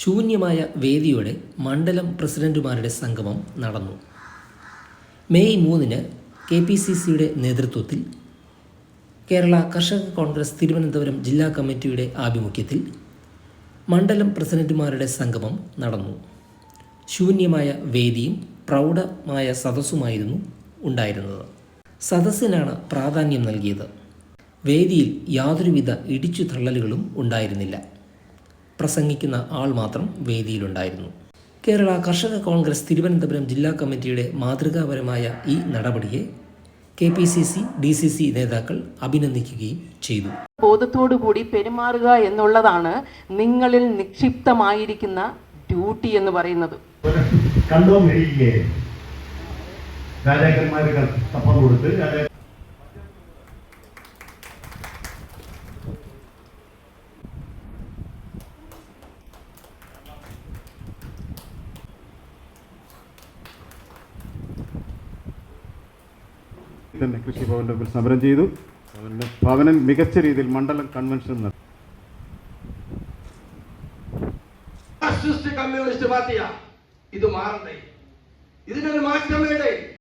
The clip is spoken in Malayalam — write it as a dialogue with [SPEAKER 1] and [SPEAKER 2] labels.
[SPEAKER 1] ശൂന്യമായ വേദിയോടെ മണ്ഡലം പ്രസിഡന്റുമാരുടെ സംഗമം നടന്നു. മെയ് 3-ന് KPCCയുടെ നേതൃത്വത്തിൽ കേരള കർഷക കോൺഗ്രസ് തിരുവനന്തപുരം ജില്ലാ കമ്മിറ്റിയുടെ ആഭിമുഖ്യത്തിൽ മണ്ഡലം പ്രസിഡന്റുമാരുടെ സംഗമം നടന്നു. ശൂന്യമായ വേദിയും പ്രൗഢമായ സദസ്സുമായിരുന്നു ഉണ്ടായിരുന്നത്. സദസ്സിനാണ് പ്രാധാന്യം നൽകിയത്. വേദിയിൽ യാതൊരുവിധ ഇടിച്ചു തള്ളലുകളും ഉണ്ടായിരുന്നില്ല. പ്രസംഗിക്കുന്ന ആൾ മാത്രം വേദിയിലുണ്ടായിരുന്നു. കേരള കർഷക കോൺഗ്രസ് തിരുവനന്തപുരം ജില്ലാ കമ്മിറ്റിയുടെ മാതൃകാപരമായ ഈ നടപടിയെ KPCC, DCC നേതാക്കൾ അഭിനന്ദിക്കുകയും ചെയ്തു.
[SPEAKER 2] ബോധത്തോടുകൂടി പെരുമാറുക എന്നുള്ളതാണ് നിങ്ങളിൽ നിക്ഷിപ്തമായിരിക്കുന്ന ഡ്യൂട്ടി എന്ന് പറയുന്നത്.
[SPEAKER 3] തന്നെ കൃഷിഭവന്റെ മുമ്പിൽ സമരം ചെയ്തു. ഭവനൻ മികച്ച രീതിയിൽ മണ്ഡലം കൺവെൻഷൻ നടത്തി.
[SPEAKER 4] കമ്മ്യൂണിസ്റ്റ് പാർട്ടിയാ ഇത് മാറണ്ടേ? ഇതിനൊരു മാറ്റം വേണ്ടേ?